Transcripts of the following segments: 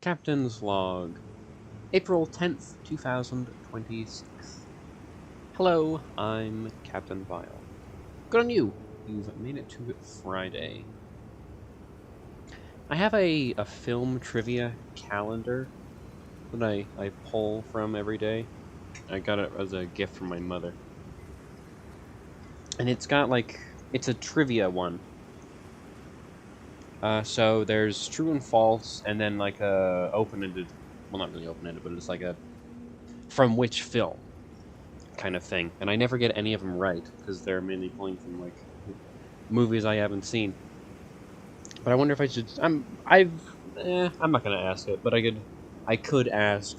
Captain's Log, April 10th, 2026. Hello, I'm Captain Vile. Good on you! You've made it to Friday. I have a film trivia calendar that I pull from every day. I got it as a gift from my mother. And it's got, it's a trivia one. So there's true and false, and then a open-ended, well, not really open-ended, but it's like a from which film kind of thing. And I never get any of them right, because they're mainly pulling from, movies I haven't seen. But I wonder if I should, I'm not gonna ask it, but I could ask,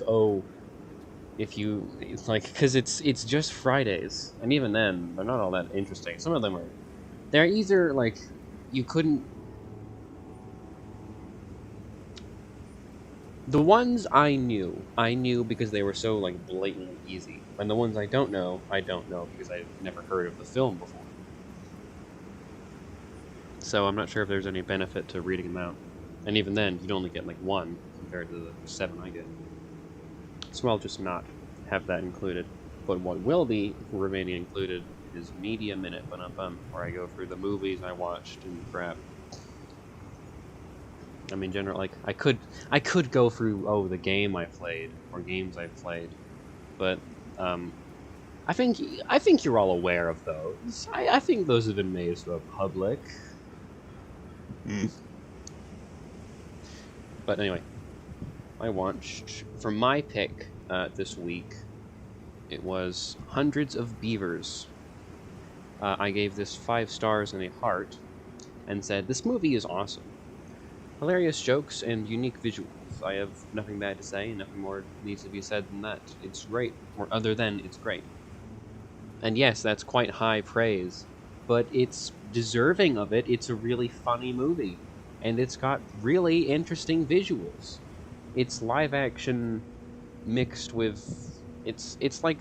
if you, because it's just Fridays, and even then, they're not all that interesting. Some of them they're either, you couldn't. The ones I knew because they were so, blatantly easy. And the ones I don't know because I've never heard of the film before. So I'm not sure if there's any benefit to reading them out. And even then, you'd only get, one compared to the 7 I get. So I'll just not have that included. But what will be remaining included is Media Minute, where I go through the movies I watched and crap. I mean, generally, I could go through, the game I played, or games I played, but, I think you're all aware of those. I think those have been made to the public. But anyway, I watched, for my pick, this week, it was Hundreds of Beavers. I gave this 5 stars and a heart, and said, this movie is awesome. Hilarious jokes and unique visuals. I have nothing bad to say, and nothing more needs to be said than that. It's great, or other than it's great. And yes, that's quite high praise, but it's deserving of it. It's a really funny movie, and it's got really interesting visuals. It's live action mixed with... It's like...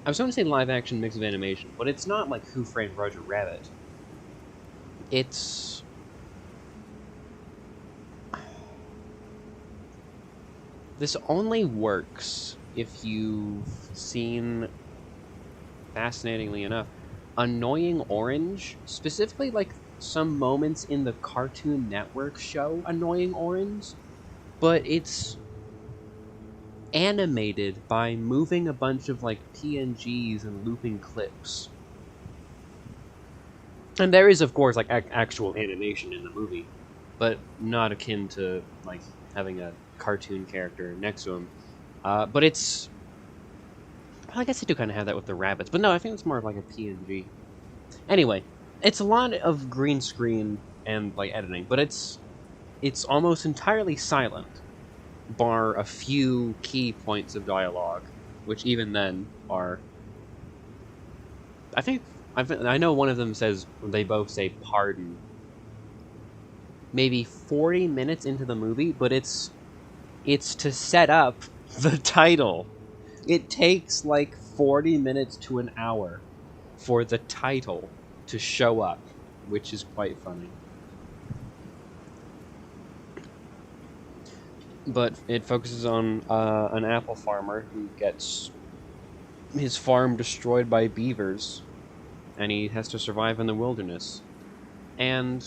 I was going to say live action mixed with animation, but it's not like Who Framed Roger Rabbit. It's... This only works if you've seen, fascinatingly enough, Annoying Orange, specifically some moments in the Cartoon Network show Annoying Orange, but it's animated by moving a bunch of PNGs and looping clips. And there is, of course, actual animation in the movie, but not akin to having a cartoon character next to him. But it's... Well, I guess I do kind of have that with the rabbits, but no, I think it's more of a PNG. Anyway, it's a lot of green screen and editing, but it's almost entirely silent, bar a few key points of dialogue, which even then are... I know one of them says, they both say pardon, maybe 40 minutes into the movie, but it's to set up the title. It takes 40 minutes to an hour for the title to show up, which is quite funny. But it focuses on an apple farmer who gets his farm destroyed by beavers, and he has to survive in the wilderness. And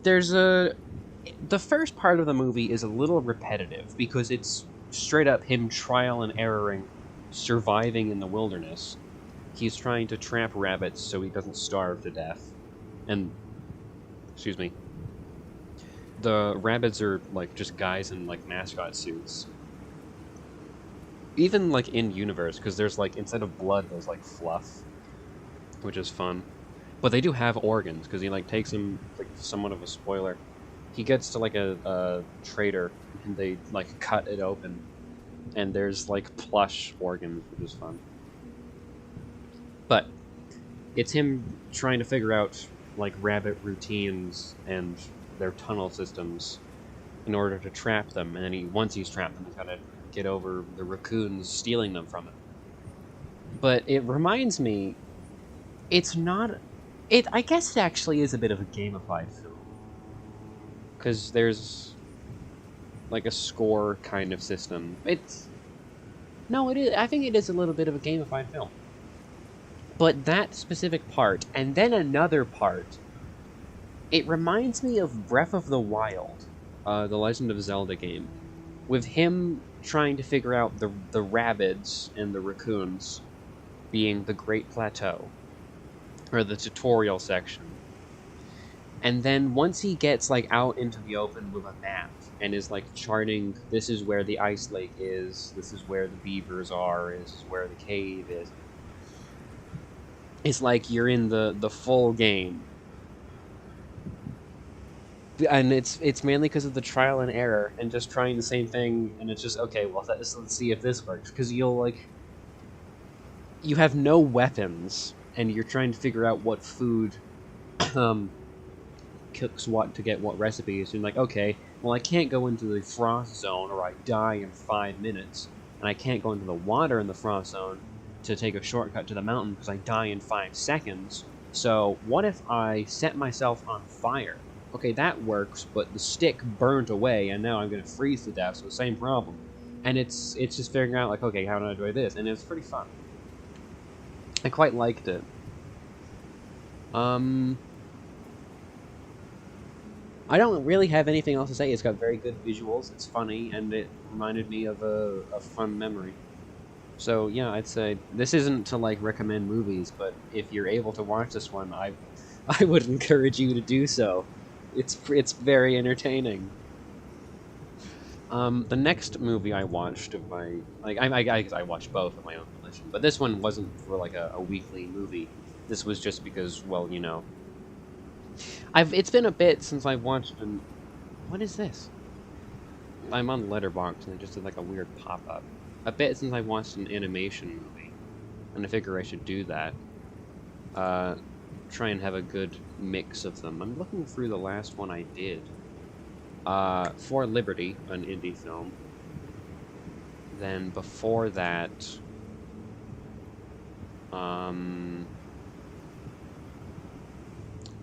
there's the first part of the movie is a little repetitive, because it's straight up him trial and erroring, surviving in the wilderness. He's trying to trap rabbits so he doesn't starve to death. And, excuse me, the rabbits are, just guys in, mascot suits. Even, in-universe, because there's, instead of blood, there's, fluff, which is fun. But they do have organs, because he, takes them, somewhat of a spoiler. He gets to, a trader, and they, cut it open. And there's, plush organs, which is fun. But it's him trying to figure out, rabbit routines and their tunnel systems in order to trap them. And then once he's trapped them, he's got to get over the raccoons stealing them from him. But it reminds me, it's not... I guess it actually is a bit of a gamified film. because there's like a score kind of system. No, it is. I think it is a little bit of a gamified film. But that specific part, and then another part, it reminds me of Breath of the Wild, the Legend of Zelda game, with him trying to figure out the rabbits and the raccoons being the Great Plateau, or the tutorial section. And then once he gets like out into the open with a map and is like charting, this is where the ice lake is, this is where the beavers are, this is where the cave is. It's like you're in the full game. And it's mainly because of the trial and error and just trying the same thing, and it's just, okay, well, let's see if this works. Because you have no weapons, and you're trying to figure out what food cooks what to get what recipes. And like, okay, well, I can't go into the frost zone or I die in 5 minutes, and I can't go into the water in the frost zone to take a shortcut to the mountain because I die in 5 seconds. So what if I set myself on fire? Okay, that works, but the stick burnt away, and now I'm going to freeze to death, so the same problem. And it's just figuring out, like, okay, how do I do this? And it's pretty fun. I quite liked it. I don't really have anything else to say. It's got very good visuals, it's funny, and it reminded me of a fun memory. So, yeah, I'd say, this isn't to, like, recommend movies, but if you're able to watch this one, I would encourage you to do so. It's very entertaining. The next movie I watched of my... I watched both of my own volition, but this one wasn't for, like, a weekly movie. This was just because, well, you know... It's been a bit since I've watched an... What is this? I'm on Letterboxd, and it just did, like, a weird pop-up. A bit since I watched an animation movie, and I figure I should do that. Try and have a good mix of them. I'm looking through the last one I did. For Liberty, an indie film. Then before that...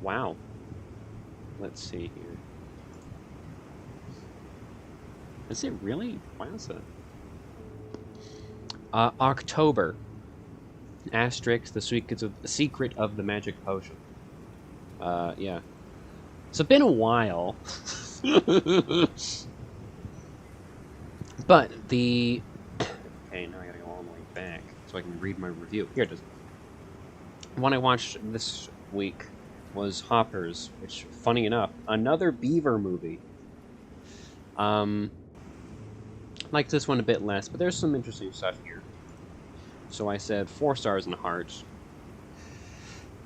Wow. Let's see here. Is it really? Why is it? October. Asterix, the Secret of the Magic Potion. Yeah. It's been a while. But the... Okay, now I gotta go all the way back so I can read my review. Here it is. One I watched this week was Hoppers, which, funny enough, another beaver movie. Like this one a bit less, but there's some interesting stuff here. So I said 4 stars and a heart.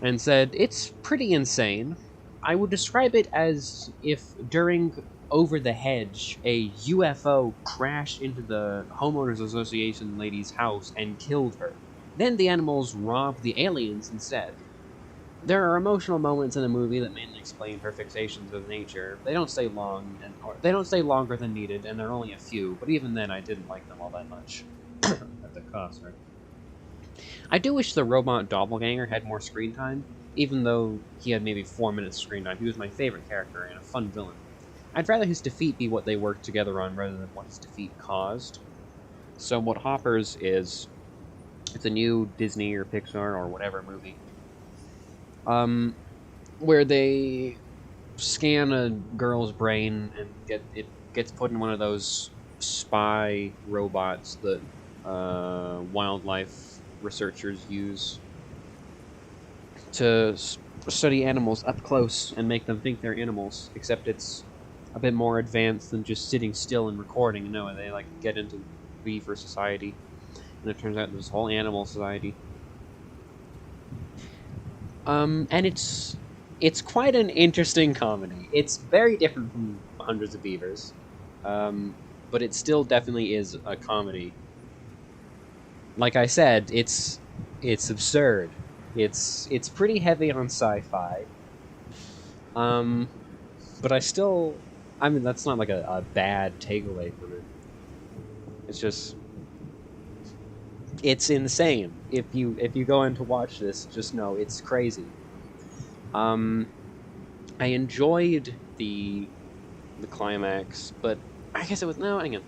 And said, it's pretty insane. I would describe it as if during Over the Hedge, a UFO crashed into the Homeowners Association lady's house and killed her. Then the animals robbed the aliens instead. There are emotional moments in the movie that mainly explain her fixations with nature. They don't stay long, they don't stay longer than needed, and there are only a few, but even then I didn't like them all that much. At the cost, right? I do wish the robot doppelganger had more screen time, even though he had maybe 4 minutes screen time. He was my favorite character and a fun villain. I'd rather his defeat be what they worked together on rather than what his defeat caused. So what Hoppers is, it's a new Disney or Pixar or whatever movie, where they scan a girl's brain and it gets put in one of those spy robots that wildlife researchers use to study animals up close and make them think they're animals, except it's a bit more advanced than just sitting still and recording. No, they like get into beaver society, and it turns out there's this whole animal society. And it's quite an interesting comedy. It's very different from Hundreds of Beavers, but it still definitely is a comedy. Like I said, it's absurd. It's pretty heavy on sci-fi. But I mean, that's not like a bad takeaway from it. It's just, it's insane. If you go in to watch this, just know it's crazy. I enjoyed the the climax, but I guess it was no. Hang on.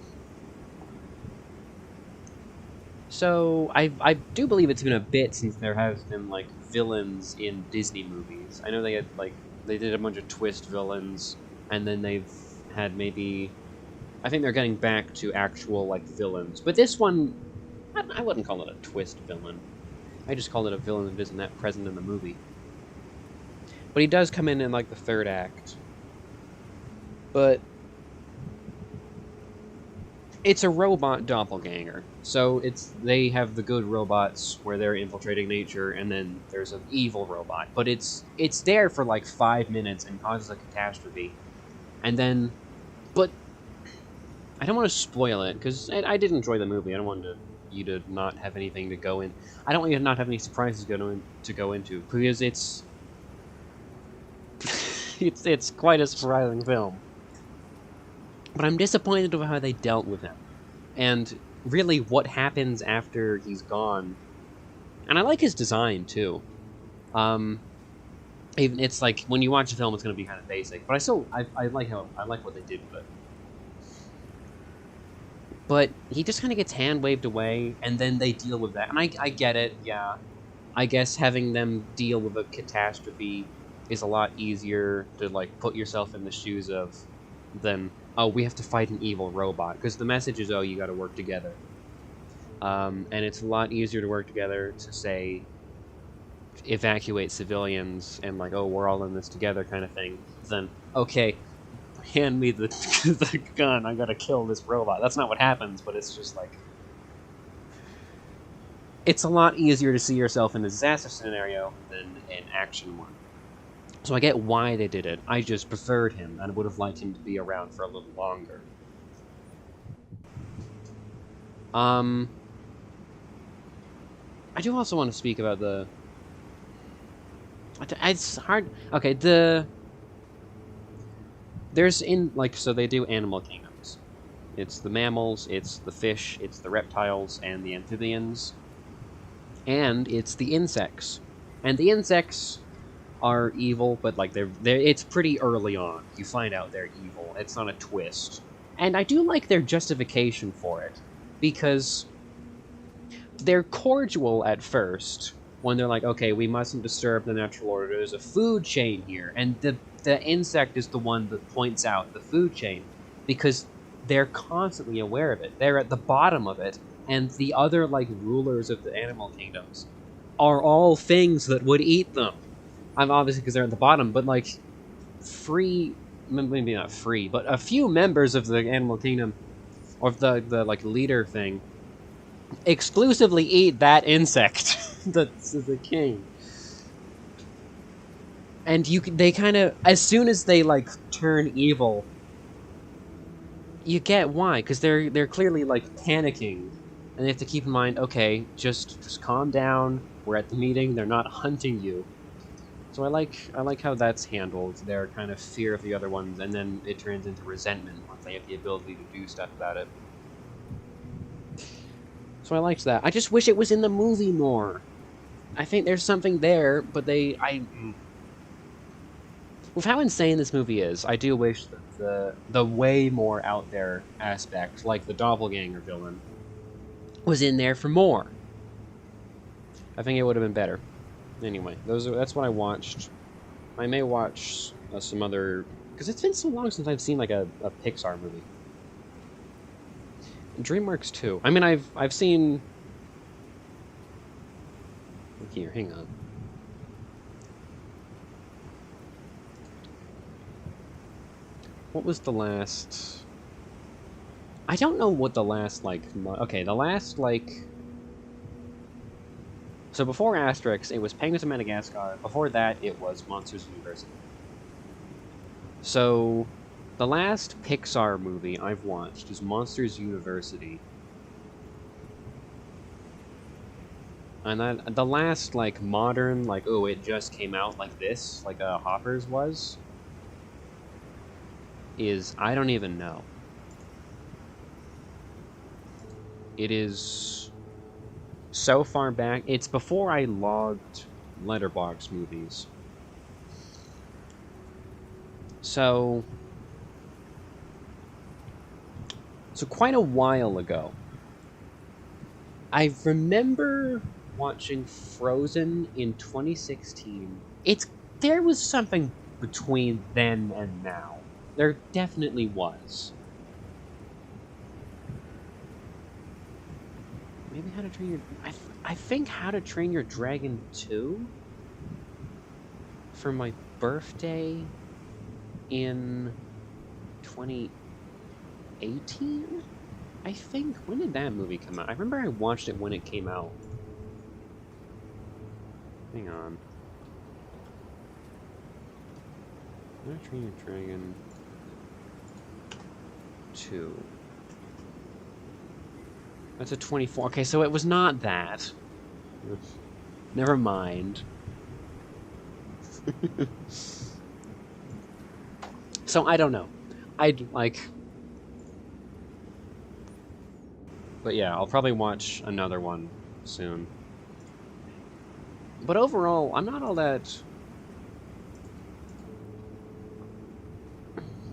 So I do believe it's been a bit since there has been like villains in Disney movies. I know they had like they did a bunch of twist villains, and then they've had maybe I think they're getting back to actual like villains. But this one, I wouldn't call it a twist villain. I just call it a villain that isn't that present in the movie. But he does come in like the third act. But it's a robot doppelganger. So they have the good robots where they're infiltrating nature, and then there's an evil robot. But it's there for like 5 minutes and causes a catastrophe. And then, but I don't want to spoil it because I did enjoy the movie. I don't want you to not have anything to go in. I don't want you to not have any surprises to go into because it's it's quite a surprising film. But I'm disappointed with how they dealt with him. And really what happens after he's gone. And I like his design, too. Even it's like, when you watch the film, it's going to be kind of basic. But I like what they did with it. But he just kind of gets hand-waved away, and then they deal with that. And I get it, yeah. I guess having them deal with a catastrophe is a lot easier to, like, put yourself in the shoes of than, oh, we have to fight an evil robot. Because the message is, oh, you gotta work together. And it's a lot easier to work together to, say, evacuate civilians and, like, oh, we're all in this together kind of thing, than, okay, hand me the, the gun, I gotta kill this robot. That's not what happens, but it's just, like... It's a lot easier to see yourself in a disaster scenario than an action one. So I get why they did it. I just preferred him, and would have liked him to be around for a little longer. I do also want to speak about the... It's hard... Okay, there's so they do animal kingdoms. It's the mammals, it's the fish, it's the reptiles, and the amphibians. And it's the insects. And the insects are evil, but like it's pretty early on. You find out they're evil. It's not a twist. And I do like their justification for it, because they're cordial at first when they're like, okay, we mustn't disturb the natural order. There's a food chain here, and the insect is the one that points out the food chain, because they're constantly aware of it. They're at the bottom of it, and the other like rulers of the animal kingdoms are all things that would eat them. I'm obviously because they're at the bottom, but like maybe not free, but a few members of the animal kingdom, or the like leader thing, exclusively eat that insect. That's the king. And they kind of, as soon as they like turn evil, you get why, because they're clearly like panicking, and they have to keep in mind, okay, just calm down. We're at the meeting. They're not hunting you. So I like how that's handled. Their kind of fear of the other ones, and then it turns into resentment once they have the ability to do stuff about it. So I liked that. I just wish it was in the movie more. I think there's something there, but with how insane this movie is, I do wish that the way more out there aspect, like the doppelganger villain, was in there for more. I think it would have been better. Anyway, that's what I watched. I may watch some other, because it's been so long since I've seen like a Pixar movie. DreamWorks too. I mean, I've seen. Look here, hang on. What was the last? I don't know what the last like. Okay, the last like. So before Asterix, it was Penguins of Madagascar. Before that, it was Monsters University. So, the last Pixar movie I've watched is Monsters University. And the last, like, modern, like, oh, it just came out like this, like Hoppers was, is, I don't even know. It is so far back. It's before I logged Letterboxd movies. So, So quite a while ago, I remember watching Frozen in 2016. There was something between then and now. There definitely was. Maybe How to Train Your... I think How to Train Your Dragon 2? For my birthday in 2018? I think. When did that movie come out? I remember I watched it when it came out. Hang on. How to Train Your Dragon 2. That's a 24. Okay, so it was not that. Never mind. So I don't know. I'd like... But yeah, I'll probably watch another one soon. But overall, I'm not all that...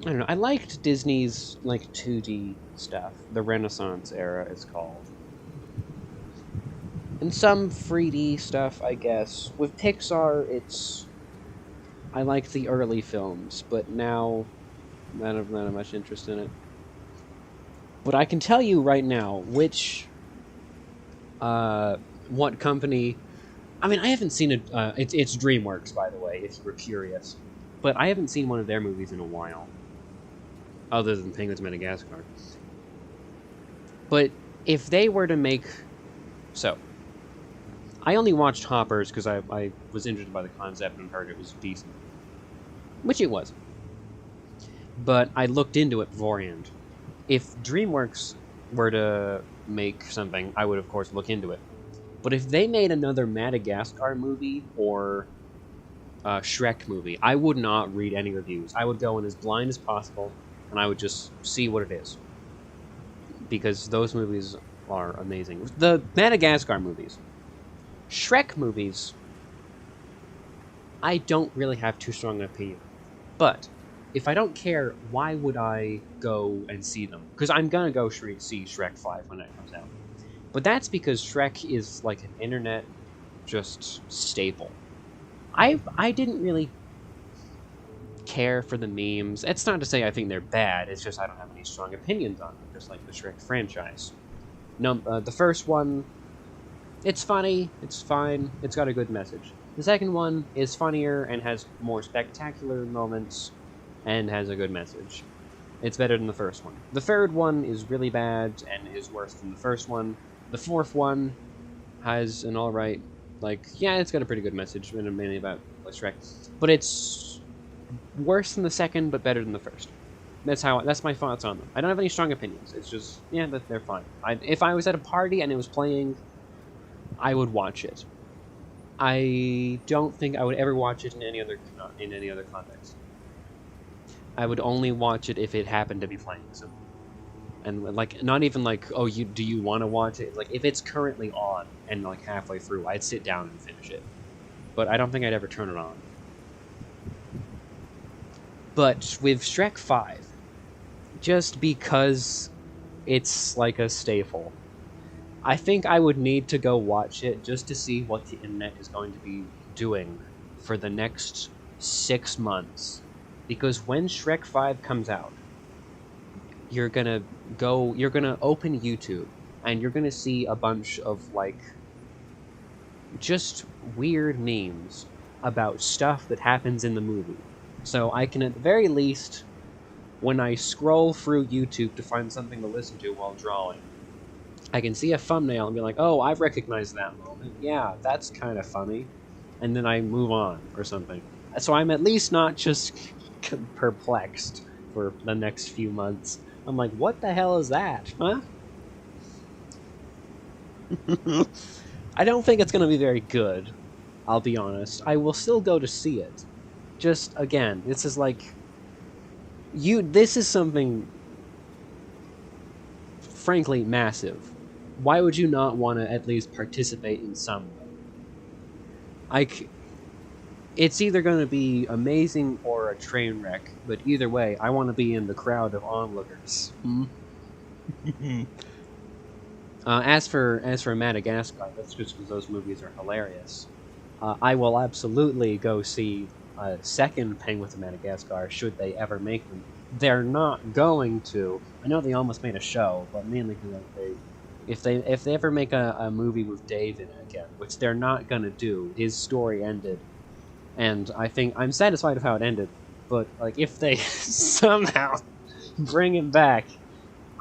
I don't know, I liked Disney's, like, 2D stuff. The Renaissance era, it's called. And some 3D stuff, I guess. With Pixar, it's... I like the early films, but now... not have much interest in it. But I can tell you right now which... what company... I mean, I haven't seen it... it's DreamWorks, by the way, if you were curious. But I haven't seen one of their movies in a while. Other than Penguins Madagascar. But if they were to make... So, I only watched Hoppers because I was interested by the concept and heard it was decent. Which it was. But I looked into it beforehand. If DreamWorks were to make something, I would of course look into it. But if they made another Madagascar movie or Shrek movie, I would not read any reviews. I would go in as blind as possible, and I would just see what it is. Because those movies are amazing. The Madagascar movies. Shrek movies, I don't really have too strong an opinion. But, if I don't care, why would I go and see them? Because I'm gonna go see Shrek 5 when it comes out. But that's because Shrek is like an internet just staple. I didn't really care for the memes. It's not to say I think they're bad, it's just I don't have any strong opinions on them, just like the Shrek franchise. No, the first one, it's funny, it's fine, it's got a good message. The second one is funnier and has more spectacular moments and has a good message. It's better than the first one. The third one is really bad and is worse than the first one. The fourth one has an alright, like, yeah, it's got a pretty good message, mainly about Shrek. But it's worse than the second, but better than the first. That's my thoughts on them. I don't have any strong opinions. It's just, yeah, they're fine. If I was at a party and it was playing, I would watch it. I don't think I would ever watch it in any other context. I would only watch it if it happened to be playing. So, and like, not even like, oh, do you want to watch it? Like, if it's currently on and like halfway through, I'd sit down and finish it. But I don't think I'd ever turn it on. But with Shrek 5, just because it's like a staple, I think I would need to go watch it just to see what the internet is going to be doing for the next 6 months. Because when Shrek 5 comes out, you're gonna open YouTube, and you're gonna see a bunch of, like, just weird memes about stuff that happens in the movie. So I can, at the very least, when I scroll through YouTube to find something to listen to while drawing, I can see a thumbnail and be like, oh, I recognize that moment. Yeah, that's kind of funny. And then I move on, or something. So I'm at least not just perplexed for the next few months. I'm like, what the hell is that? Huh? I don't think it's going to be very good, I'll be honest. I will still go to see it. Just, again, this is like... This is something... frankly, massive. Why would you not want to at least participate in some way? It's either going to be amazing or a train wreck, but either way, I want to be in the crowd of onlookers. As for Madagascar, that's just because those movies are hilarious. I will absolutely go see a second Penguin with Madagascar should they ever make them. They're not going to. I know they almost made a show, but mainly because if they ever make a movie with Dave in it again, which they're not gonna do, his story ended, and I think I'm satisfied with how it ended. But like, if they somehow bring him back,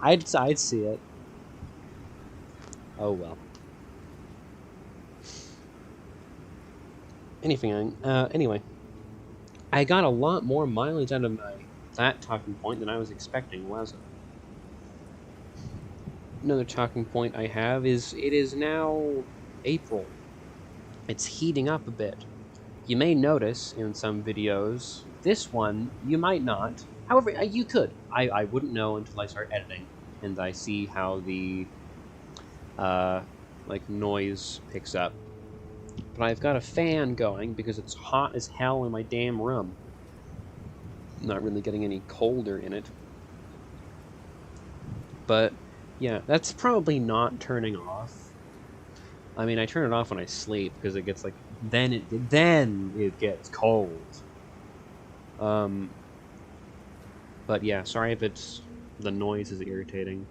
I'd see it. Oh well. Anyway, I got a lot more mileage out of that talking point than I was expecting, was it? Another talking point I have is it is now April. It's heating up a bit. You may notice in some videos, this one, you might not. However, you could. I wouldn't know until I start editing and I see how the like noise picks up. But I've got a fan going because it's hot as hell in my damn room. I'm not really getting any colder in it. But yeah, that's probably not turning off. I mean, I turn it off when I sleep because it gets like then it gets cold. But yeah, sorry if the noise is irritating.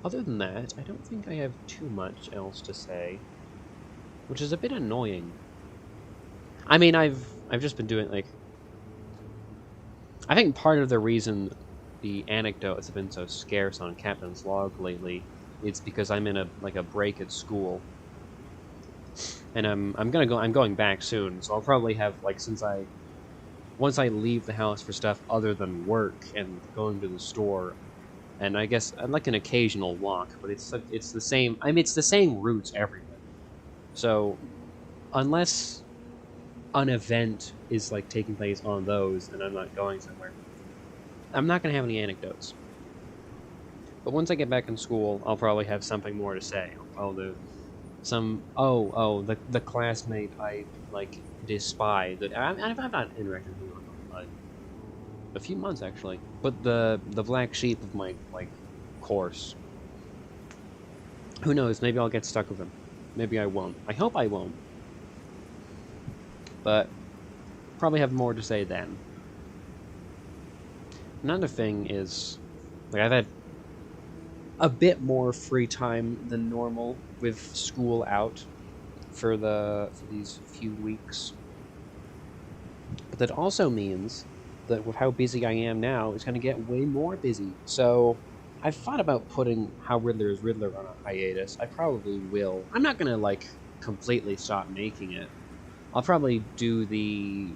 Other than that, I don't think I have too much else to say, which is a bit annoying. I mean, I've just been doing like. I think part of the reason the anecdotes have been so scarce on Captain's Log lately is because I'm in a break at school, and I'm going back soon, so I'll probably have like once I leave the house for stuff other than work and going to the store. And I guess I'd like an occasional walk, but it's the same. I mean, it's the same routes everywhere. So, unless an event is like taking place on those, and I'm not going somewhere, I'm not gonna have any anecdotes. But once I get back in school, I'll probably have something more to say. I'll do some the classmate I like despise. That I've not interacted with him in a few months actually, but the black sheep of my like course. Who knows? Maybe I'll get stuck with him. Maybe I won't. I hope I won't. But probably have more to say then. Another thing is, like, I've had a bit more free time than normal with school out for these few weeks. But that also means that with how busy I am now, it's going to get way more busy. So I've thought about putting How Riddler is Riddler on a hiatus. I probably will. I'm not going to, like, completely stop making it. I'll probably do the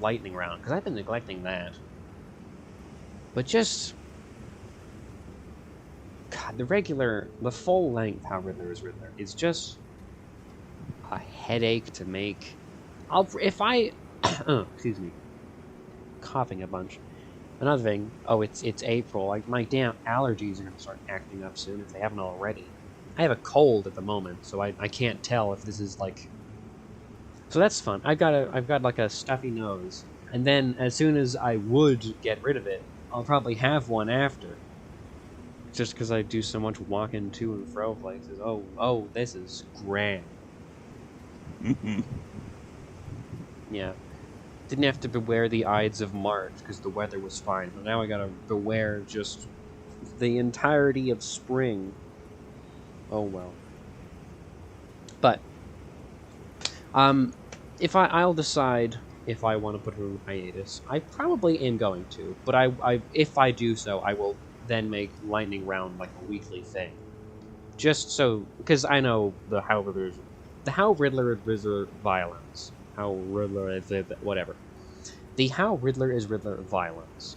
lightning round, because I've been neglecting that. But just... God, the full-length How Riddler is Riddler is just a headache to make. Excuse me. Coughing a bunch. Another thing, it's April. Like, my damn allergies are going to start acting up soon if they haven't already. I have a cold at the moment, so I can't tell if this is, like... So that's fun. I've got like a stuffy nose, and then as soon as I would get rid of it, I'll probably have one after. Just because I do so much walking to and fro places. Oh, this is grand. Yeah. Didn't have to beware the Ides of March because the weather was fine, but now I gotta beware just the entirety of spring. Oh well. But if I'll decide if I want to put it on hiatus. I probably am going to, but if I do so, I will then make Lightning Round like a weekly thing. Just so, because I know the How Riddler is violence. How Riddler is whatever. The How Riddler is Riddler violence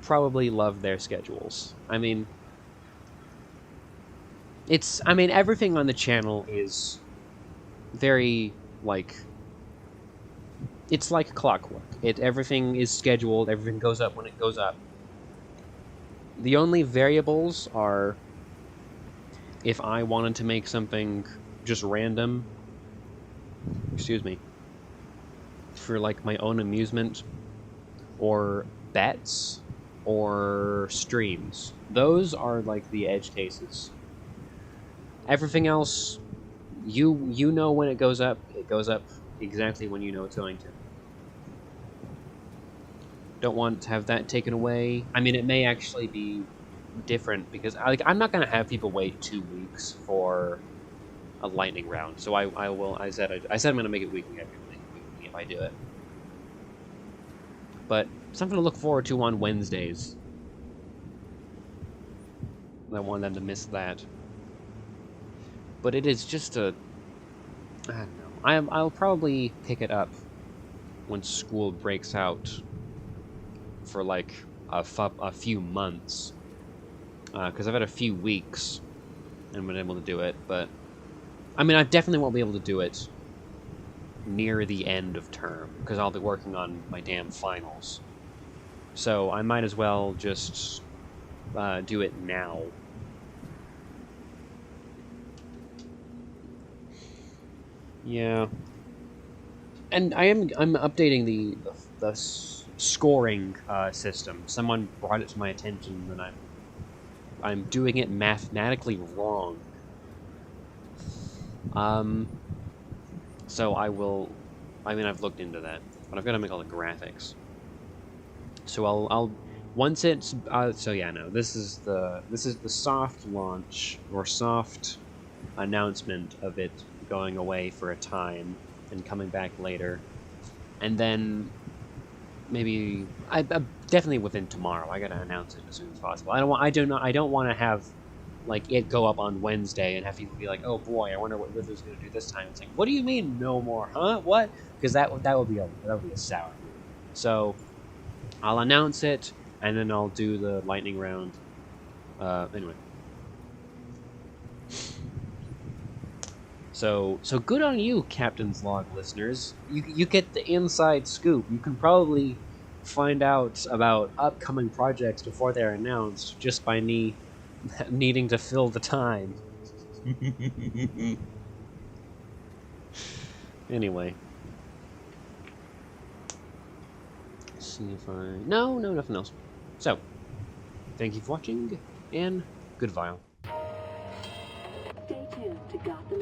probably love their schedules. I mean, everything on the channel is very, like, it's like clockwork. Everything is scheduled, everything goes up when it goes up. The only variables are if I wanted to make something just random, excuse me, for like my own amusement, or bets, or streams. Those are like the edge cases. Everything else, you know when it goes up exactly when you know it's going to. Don't want to have that taken away. I mean, it may actually be different because I'm not going to have people wait 2 weeks for a lightning round. So I said I'm going to make it weekly if I do it. But something to look forward to on Wednesdays. I don't want them to miss that. But it is just a... I don't know. I'll probably pick it up when school breaks out for like a few months. Because I've had a few weeks and been able to do it. But, I mean, I definitely won't be able to do it near the end of term. Because I'll be working on my damn finals. So I might as well just do it now. Yeah. And I'm updating the scoring system. Someone brought it to my attention, and I'm doing it mathematically wrong. So I will. I mean, I've looked into that, but I've got to make all the graphics. So I'll once it's so yeah, no. This is the soft launch or soft announcement of it going away for a time and coming back later, and then maybe I definitely within tomorrow. I gotta announce it as soon as possible. I don't want to have like it go up on Wednesday and have people be like, oh boy, I wonder what Wither's gonna do this time. It's like, what do you mean no more, huh? What? Because that would be a sour. So I'll announce it and then I'll do the lightning round. Anyway. So good on you, Captain's Log listeners. You get the inside scoop. You can probably find out about upcoming projects before they're announced just by needing to fill the time. Anyway. Let's see if I... No, nothing else. So, thank you for watching, and goodbye. Stay tuned to Gotham